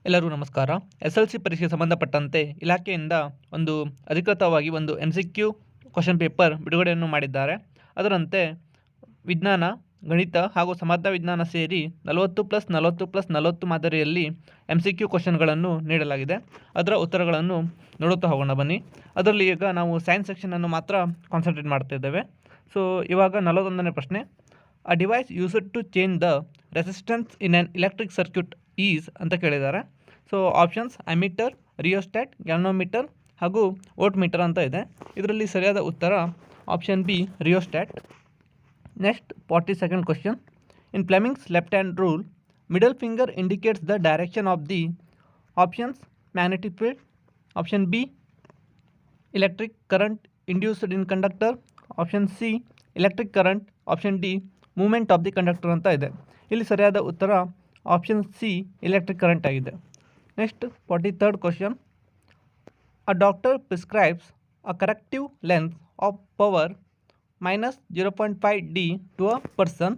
ಎಲ್ಲರಿಗೂ ನಮಸ್ಕಾರ. SLC ಪರೀಕ್ಷೆಗೆ ಸಂಬಂಧಪಟ್ಟಂತೆ ಇಲಾಖೆಯಿಂದ ಒಂದು ಅಧಿಕೃತವಾಗಿ ಒಂದು MCQ ಕ್ವೆಶ್ಚನ್ ಪೇಪರ್ ಬಿಡುಗಡೆಯನ್ನು ಮಾಡಿದ್ದಾರೆ. ಅದರಂತೆ ವಿಜ್ಞಾನ, ಗಣಿತ ಹಾಗೂ ಸಮಾಜ ವಿಜ್ಞಾನ ಸೇರಿ 40+40+40 ಮಾದರಿಯಲ್ಲಿ MCQ ಕ್ವೆಶ್ಚನ್ಗಳನ್ನು ನೀಡಲಾಗಿದೆ. ಅದರ ಉತ್ತರಗಳನ್ನು ನೋಡುತ್ತಾ ಹೋಗೋಣ ಬನ್ನಿ. ಅದರಲ್ಲಿ ಈಗ ನಾವು ಸೈನ್ಸ್ ಸೆಕ್ಷನನ್ನು ಮಾತ್ರ ಕಾನ್ಸಂಟ್ರೇಟ್ ಮಾಡ್ತಾ ಇದ್ದೇವೆ. ಸೊ ಇವಾಗ 41ನೇ ಪ್ರಶ್ನೆ. A device used to change the resistance in an electric circuit is ಅಂತ ಕೇಳಿದ್ದಾರೆ. So options ammeter, rheostat, galvanometer ಹಾಗೂ ವೋಲ್ಟ್ ಮೀಟರ್ ಅಂತ ಇದೆ. ಇದರಲ್ಲಿ ಸರಿಯಾದ ಉತ್ತರ option B, rheostat. Next 42nd question. In Fleming's left hand rule, middle finger indicates the direction of the options magnetic field, option B electric current induced in conductor, option C electric current, option D movement of the conductor ಅಂತ ಇದೆ. ಇಲ್ಲಿ ಸರಿಯಾದ ಉತ್ತರ option C electric current ಆಗಿದೆ. Next 43rd question. A doctor prescribes a corrective lens of power -0.5 D to a person.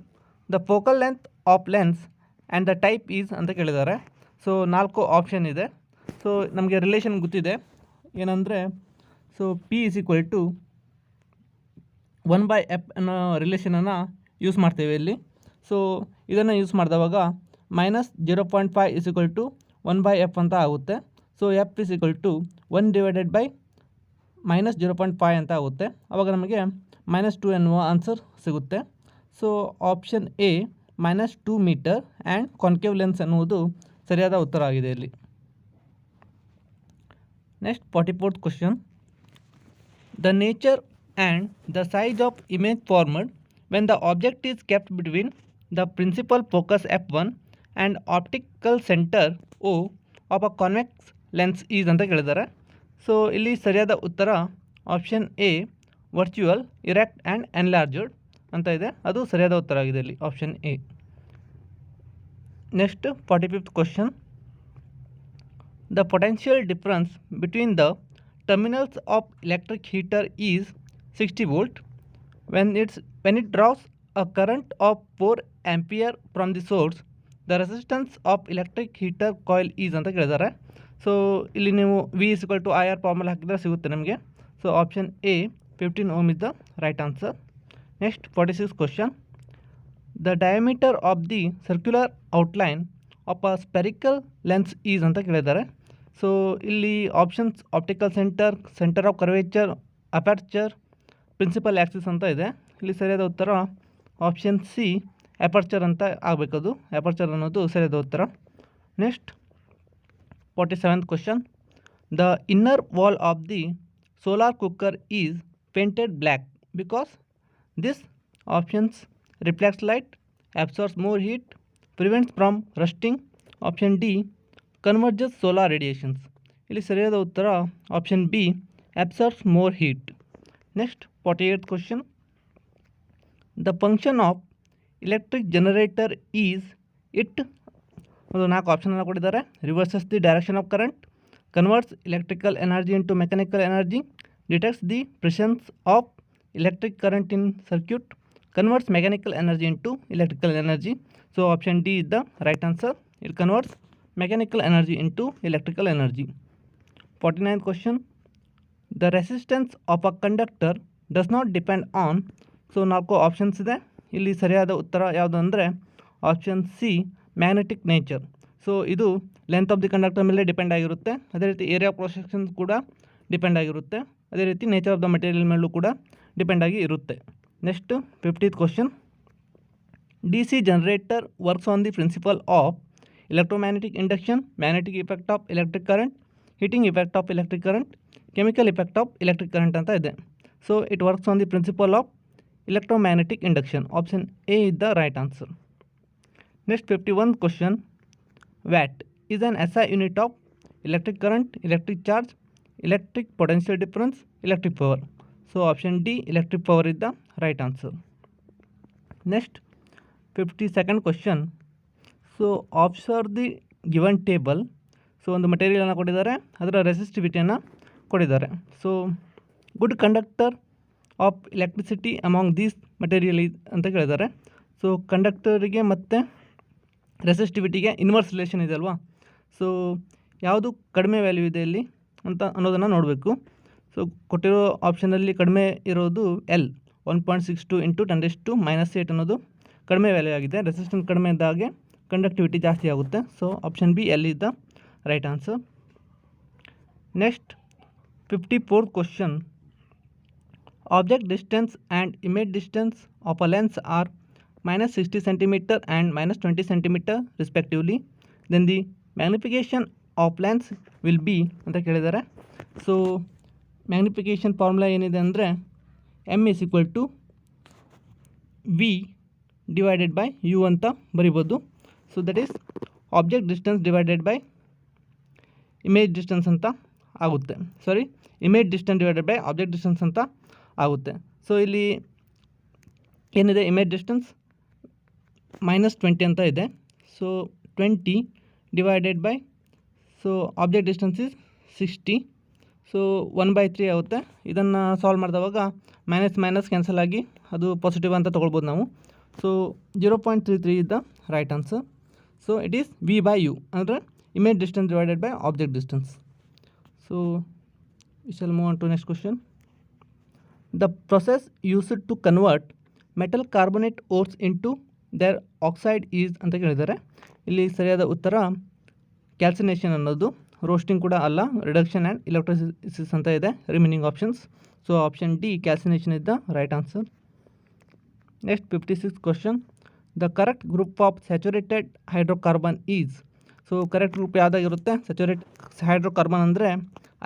The focal length of lens and the type is ಅಂತ ಕೇಳಿದ್ದಾರೆ. So 4 option ಇದೆ. So ನಮಗೆ relation ಗೊತ್ತಿದೆ ಏನಂದರೆ, so P = 1/f ಅನ್ನೋ ರಿಲೇಷನನ್ನು use ಮಾಡ್ತೇವೆ ಇಲ್ಲಿ. So ಇದನ್ನು ಯೂಸ್ ಮಾಡಿದವಾಗ -0.5 = 1/f ಅಂತ ಆಗುತ್ತೆ. ಸೊ F = 1/- -0.5 ಅಂತ ಆಗುತ್ತೆ. ಆವಾಗ ನಮಗೆ -2 ಎನ್ನುವ ಆನ್ಸರ್ ಸಿಗುತ್ತೆ. So option A -2 metre and concave lens ಎನ್ನುವುದು ಸರಿಯಾದ ಉತ್ತರ ಆಗಿದೆ ಇಲ್ಲಿ. Next 44th question. The nature and the size of image formed when the object is kept between the principal focus f1 and optical center O of a convex lens is ಅಂತ ಕೇಳಿದ್ದಾರೆ. So ಇಲ್ಲಿ ಸರಿಯಾದ ಉತ್ತರ option A virtual, erect and enlarged ಅಂತ ಇದೆ. ಅದು ಸರಿಯಾದ ಉತ್ತರ ಆಗಿದೆ ಇಲ್ಲಿ, option A. Next 45th question. The potential difference between the terminals of electric heater is 60 volt. When it draws a current of 4 ampere from the source, the resistance of electric heater coil is ಅಂತ ಕೇಳಿದ್ದಾರೆ. So ಇಲ್ಲಿ ನೀವು V = IR formula ಹಾಕಿದರೆ ಸಿಗುತ್ತೆ ನಮಗೆ. So option A 15 Ohm is the right answer. Next 46th question. The diameter of the circular outline of a spherical lens is ಅಂತ ಕೇಳಿದ್ದಾರೆ. So ಇಲ್ಲಿ options optical centre, centre of curvature, aperture, principal axis ಅಂತ ಇದೆ. ಇಲ್ಲಿ ಸರಿಯಾದ ಉತ್ತರ option C aperture ಅಂತ ಆಗಬೇಕದು. Aperture ಅನ್ನೋದು ಸರಿಯಾದ ಉತ್ತರ. Next 47th question. The inner wall of the solar cooker is painted black because this options reflects light, absorbs more heat, prevents from rusting, option D converges solar radiations. ಇಲ್ಲಿ ಸರಿಯಾದ ಉತ್ತರ option B absorbs more heat. Next 48th question. The function of electric generator is it. ಒಂದು 4 ಆಪ್ಷನನ್ನು ಕೊಟ್ಟಿದ್ದಾರೆ. Reverses the direction of current, converts electrical energy into mechanical energy, detects the presence of electric current in circuit, converts mechanical energy into electrical energy. So option D is the right answer. It converts mechanical energy into electrical energy. 49th question. The resistance of a conductor does not depend on. So 4 options ಇದೆ. ಇಲ್ಲಿ ಸರಿಯಾದ ಉತ್ತರ ಯಾವುದು ಅಂದರೆ option C magnetic nature. So ಇದು length of the conductor ಮೇಲೆ depend ಆಗಿರುತ್ತೆ. ಅದೇ ರೀತಿ ಏರಿಯಾ ಆಫ್ ಕ್ರಾಸ್ ಸೆಕ್ಷನ್ಸ್ ಕೂಡ ಡಿಪೆಂಡ್ ಆಗಿರುತ್ತೆ. ಅದೇ ರೀತಿ ನೇಚರ್ ಆಫ್ ದ ಮೆಟೀರಿಯಲ್ ಮೇಲೂ ಕೂಡ ಡಿಪೆಂಡ್ ಆಗಿ ಇರುತ್ತೆ. Next 50th question. DC generator works on the principle of electromagnetic induction, magnetic effect of electric current, heating effect of electric current, chemical effect of electric current ಅಂತ ಇದೆ. So it works on the principle of electromagnetic induction. Option A is the right answer. Next 51st question. Watt is an SI unit of electric current, electric charge, electric potential difference, electric power. So option D electric power is the right answer. Next 52nd question. So observe the given table. So ಒಂದು ಮಟೀರಿಯಲನ್ನು ಕೊಟ್ಟಿದ್ದಾರೆ, ಅದರ ರೆಸಿಸ್ಟಿವಿಟಿಯನ್ನು ಕೊಟ್ಟಿದ್ದಾರೆ. So good conductor of electricity among these material ಅಂತ ಕೇಳಿದ್ದಾರೆ. So ಕಂಡಕ್ಟರಿಗೆ ಮತ್ತು ರೆಸಿಸ್ಟಿವಿಟಿಗೆ inverse relation ಇದೆ ಅಲ್ವಾ. So ಯಾವುದು ಕಡಿಮೆ ವ್ಯಾಲ್ಯೂ ಇದೆ ಇಲ್ಲಿ ಅಂತ ಅನ್ನೋದನ್ನು ನೋಡಬೇಕು. ಸೊ ಕೊಟ್ಟಿರೋ ಆಪ್ಷನಲ್ಲಿ ಕಡಿಮೆ ಇರೋದು L 1.62 × 10⁻⁻8 ಅನ್ನೋದು ಕಡಿಮೆ ವ್ಯಾಲ್ಯೂ ಆಗಿದೆ. ರೆಸಿಸ್ಟೆನ್ಸ್ ಕಡಿಮೆ ಇದ್ದಾಗೆ ಕಂಡಕ್ಟಿವಿಟಿ ಜಾಸ್ತಿ ಆಗುತ್ತೆ. So option B L is the right answer. Next 54th question. Object distance and image distance of a lens are -60 cm and -20 cm respectively. Then the magnification of lens will be ಅಂತ ಕೇಳಿದ್ದಾರೆ. So magnification formula ಏನಿದೆ ಅಂದರೆ M = V / U ಅಂತ ಬರಿಬೋದು. So that is object distance divided by image distance ಅಂತ ಆಗುತ್ತೆ. Image distance divided by object distance ಅಂತ ಆಗುತ್ತೆ. ಸೊ ಇಲ್ಲಿ ಏನಿದೆ, ಇಮೇಜ್ ಡಿಸ್ಟೆನ್ಸ್ -20 ಅಂತ ಇದೆ. So 20 divided by object distance is 60. So 1/3 ಆಗುತ್ತೆ. ಇದನ್ನು ಸಾಲ್ವ್ ಮಾಡಿದವಾಗ ಮೈನಸ್ ಕ್ಯಾನ್ಸಲ್ ಆಗಿ ಅದು ಪಾಸಿಟಿವ್ ಅಂತ ತೊಗೊಳ್ಬೋದು ನಾವು. So 0.33 is the right answer. So it is V/U ಅಂದರೆ image distance divided by object distance. So we shall move on to next question. The process used to convert metal carbonate ores into their oxide is ಅಂತ ಕೇಳಿದ್ದಾರೆ. ಇಲ್ಲಿ ಸರಿಯಾದ ಉತ್ತರ calcination ಅನ್ನೋದು. Roasting ಕೂಡ ಅಲ್ಲ, reduction and electrolysis ಅಂತ ಇದೆ remaining options. So option D calcination is the right answer. Next 56th question. The correct group of saturated hydrocarbon is. So correct group ಯಾವುದಾಗಿರುತ್ತೆ? ಸ್ಯಾಚುರೇಟ್ ಹೈಡ್ರೋಕಾರ್ಬನ್ ಅಂದರೆ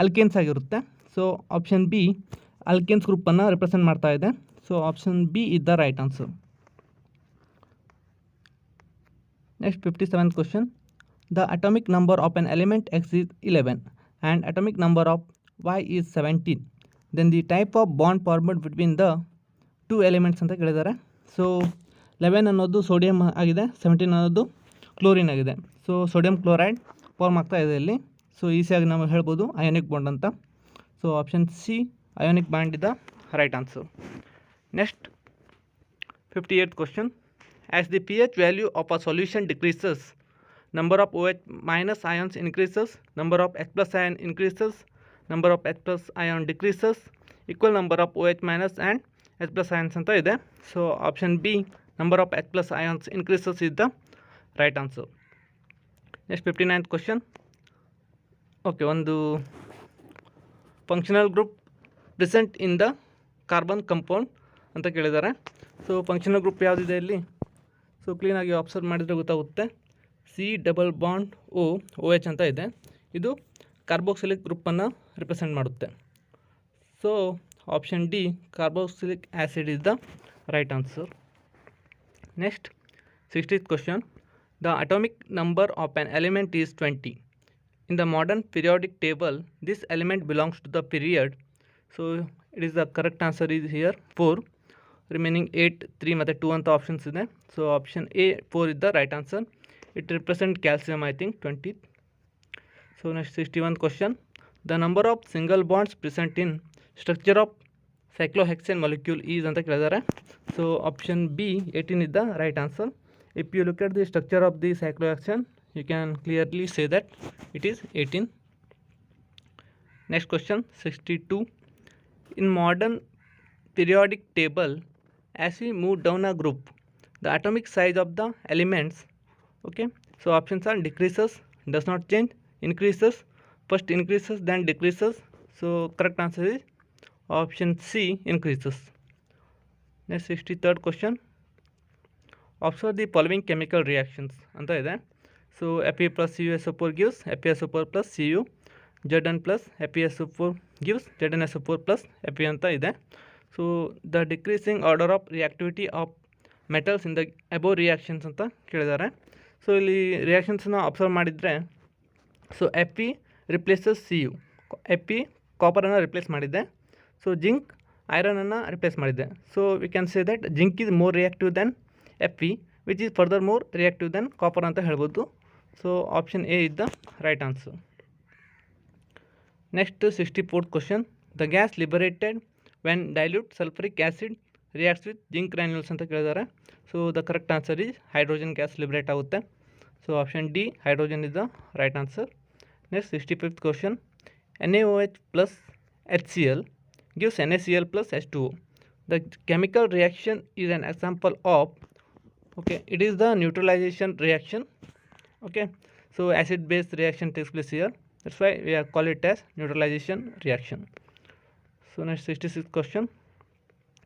ಅಲ್ಕೇನ್ಸ್ ಆಗಿರುತ್ತೆ. So option B alkanes ಗ್ರೂಪನ್ನು represent ಮಾಡ್ತಾ ಇದೆ. So option B is the right answer. Next 57th question. The atomic number of an element X is 11 and atomic number of Y is 17. Then the type of bond formed between the 2 elements ಅಂತ ಕೇಳಿದ್ದಾರೆ. So 11 ಅನ್ನೋದು sodium ಆಗಿದೆ, 17 ಅನ್ನೋದು chlorine ಆಗಿದೆ. So sodium chloride form ಆಗ್ತಾ ಇದೆ ಇಲ್ಲಿ. So ಈಸಿಯಾಗಿ ನಾವು ಹೇಳ್ಬೋದು ಅಯಾನಿಕ್ ಬಾಂಡ್ ಅಂತ. So option C ionic bond is the right answer. Next 58th question. As the pH value of a solution decreases, number of OH- ions increases, number of H+ ion increases, number of H+ ion decreases, equal number of OH- and H+ ions ಅಂತ ಇದೆ. So option B number of H+ ions increases is the right answer. Next 59th question. Okay, ಒಂದು functional group present in the carbon compound ಅಂತ ಕೇಳಿದ್ದಾರೆ. So functional group ಯಾವುದಿದೆ ಇಲ್ಲಿ? So ಕ್ಲೀನಾಗಿ observe ಮಾಡಿದರೆ ಗೊತ್ತಾಗುತ್ತೆ. C+O OH ಅಂತ ಇದೆ. ಇದು ಕಾರ್ಬೋಕ್ಸಿಲಿಕ್ ಗ್ರೂಪನ್ನು ರಿಪ್ರೆಸೆಂಟ್ ಮಾಡುತ್ತೆ. So option D carboxylic acid is the right answer. Next 60th question. The atomic number of on element is 20. In the modern periodic table, this element belongs to the period. So it is the correct answer is here 4. Remaining 8, 3 ಮತ್ತು 2 ಅಂತ options ಇದೆ. So option A 4 is the right answer. It represents calcium, I think 20. So next 61th question. The number of single bonds present in structure of cyclohexane molecule is ಅಂತ ಕೇಳಿದ್ದಾರೆ. So option B 18 is the right answer. If you look at the structure of the cyclohexane, you can clearly say that it is 18. Next question 62. In modern periodic table, as we move down a group, the atomic size of the elements, okay, so options are decreases, does not change, increases, first increases then decreases. So correct answer is option C, increases. Next 63rd question. Observe the following chemical reactions ಅಂತ ಇದೆ. So Fe plus CuSO4 gives FeSO4 plus Cu. Zn plus FeSO4 gives ZnSO4 plus Fe ಅಂತ ಇದೆ. So the decreasing order of reactivity of metals in the above reactions ಅಂತ ಕೇಳಿದ್ದಾರೆ. So ಇಲ್ಲಿ ರಿಯಾಕ್ಷನ್ಸನ್ನ observe ಮಾಡಿದರೆ, so Fe replaces Cu. Fe ಕಾಪರನ್ನು replace ಮಾಡಿದೆ. So zinc ಐರನನ್ನು ರಿಪ್ಲೇಸ್ ಮಾಡಿದೆ. So we can say that zinc is more reactive than Fe, which is further more reactive than copper ಅಂತ ಹೇಳ್ಬೋದು. So option A is the right answer. Next 64th question. The gas liberated when dilute sulphuric acid reacts with zinc granules ಅಂತ ಕೇಳಿದ್ದಾರೆ. So the correct answer is hydrogen gas liberate ಆಗುತ್ತೆ. So option D, hydrogen, is the right answer. Next, 65th question. NaOH plus HCl gives NaCl plus H2O. The chemical reaction is an example of, okay, it is the neutralization reaction. Okay, so acid base reaction takes place here, that's why we are call it as neutralization reaction. So next, 66th question.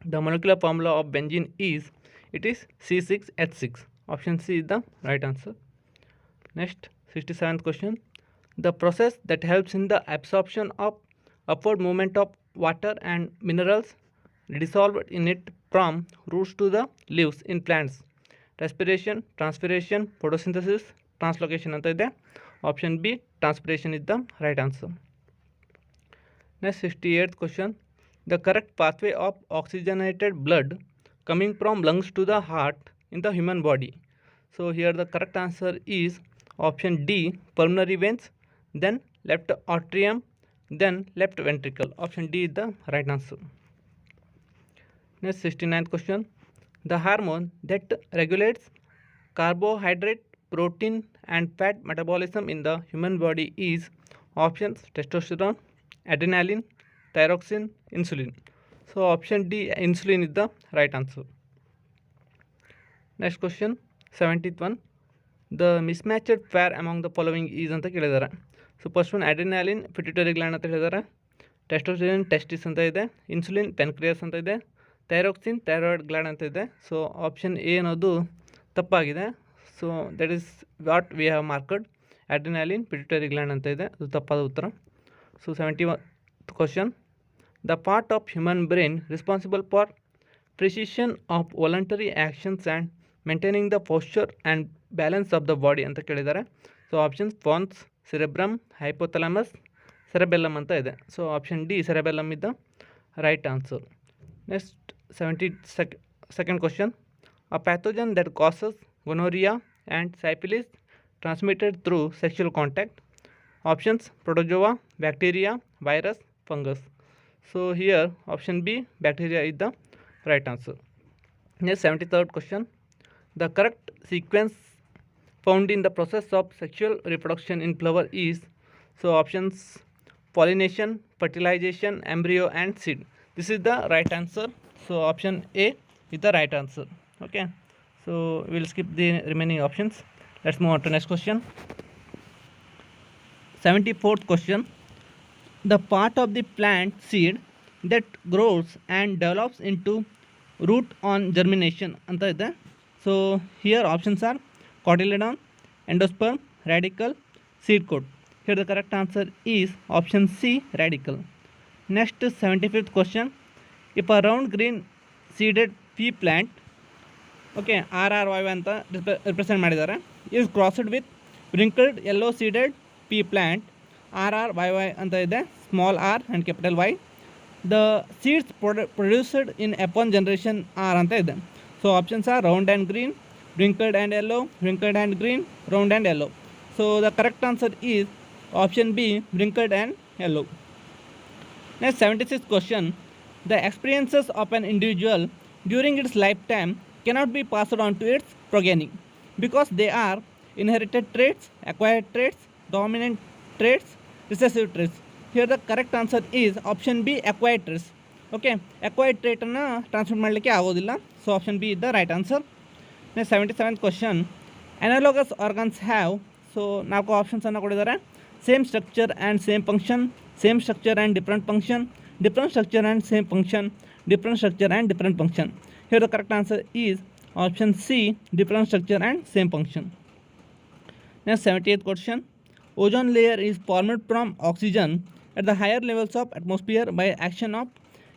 The molecular formula of benzene is, it is C6H6. Option C is the right answer. Next, 67th question. The process that helps in the absorption of upward movement of water and minerals dissolved in it from roots to the leaves in plants. Respiration, transpiration, photosynthesis, translocation anta ide. Option B, transpiration, is the right answer. Next, 68th question. The correct pathway of oxygenated blood coming from lungs to the heart in the human body. So here the correct answer is option D, pulmonary veins, then left atrium, then left ventricle. Option D is the right answer. Next, 69th question. The hormone that regulates carbohydrate, protein and fat metabolism in the human body is options testosterone, adrenaline, thyroxine, insulin. So option D, insulin, is the right answer. Next question, 70th one. The mismatched pair among the following is anta ಕೇಳಿದಾರೆ. So first one adrenaline pituitary gland ಅಂತ ಹೇಳಿದ್ದಾರೆ, testosterone testis ಅಂತ ಇದೆ, insulin ಪೆನ್ಕ್ರಿಯಾಸ್ ಅಂತ ಇದೆ, thyroxine thyroid gland ಅಂತ ಇದೆ. So option A ಅನ್ನೋದು ತಪ್ಪಾಗಿದೆ. So that is what we have marked, adrenaline pituitary gland ಅಂತ ಇದೆ, ಅದು ತಪ್ಪಾದ ಉತ್ತರ. So 71th question. The part of human brain responsible for precision of voluntary actions and maintaining the posture and balance of the body ಅಂತ ಕೇಳಿದ್ದಾರೆ. So options pons, cerebrum, hypothalamus, cerebellum ಅಂತ ಇದೆ. So option D, cerebellum, ಇದ್ದ right answer. Next 72nd question. A pathogen that causes gonorrhea and syphilis transmitted through sexual contact. Options protozoa, bacteria, virus, fungus. So here option B, bacteria, is the right answer. Next, 73rd question. The correct sequence found in the process of sexual reproduction in flower is, so options pollination, fertilization, embryo and seed. This is the right answer. So option A is the right answer. Okay, so we'll skip the remaining options. Let's move on to next question. 74th question. The part of the plant seed that grows and develops into root on germination anta ide. So here options are cotyledon, endosperm, radicle, seed coat. Here the correct answer is option C, radicle. Next, 75th question. If a round green seeded pea plant, okay, RRY ಅಂತ represent ಮಾಡಿದ್ದಾರೆ, is crossed with wrinkled yellow seeded pea plant, RRYY ಅಂತ ಇದೆ, small r and capital Y. The seeds produced in F1 generation R ಅಂತ ಇದೆ. So options are round and green, wrinkled and yellow, wrinkled and green, round and yellow. So the correct answer is option B, wrinkled and yellow. Next, 76th question. The experiences of an individual during its lifetime cannot be passed on to its progeny because they are inherited traits, acquired traits, dominant traits, recessive traits. Here the correct answer is option B, acquired traits. Okay, acquired trait ಅನ್ನು transmit ಮಾಡಲಿಕ್ಕೆ ಆಗೋದಿಲ್ಲ. So option B is the right answer. Next, 77th question. Analogous organs have, so ನಾಲ್ಕು ಆಪ್ಷನ್ಸನ್ನು ಕೊಟ್ಟಿದ್ದಾರೆ, same structure and same function, same structure and different function, different structure and same function, different structure and different function. Here the correct answer is option C, different structure and same function. Next, 78th question. Ozone layer is formed from oxygen at the higher levels of atmosphere by action of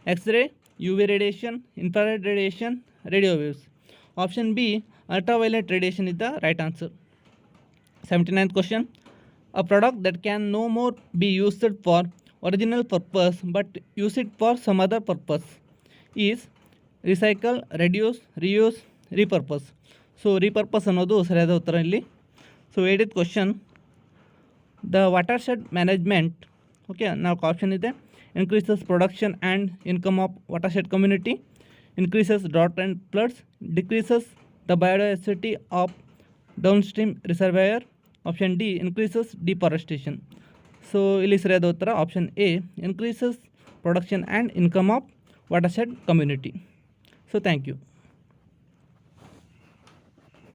X-ray, UV radiation, infrared radiation, radio waves. Option B, ultraviolet radiation, is the right answer. 79th question. A product that can no more be used for original purpose but use it for some other purpose is recycle, reduce, reuse, repurpose. So repurpose ಅನ್ನೋದು ಸರಿಯಾದ ಉತ್ತರ ಇಲ್ಲಿ. So 80th question. The watershed management, okay, ನಾಲ್ಕು option ಇದೆ, increases production and income of watershed community, increases drought and floods, decreases the biodiversity of downstream reservoir. Option D increases deforestation. So ಇಲ್ಲಿ ಸರಿಯಾದ ಉತ್ತರ option A increases production and income of watershed community. So thank you.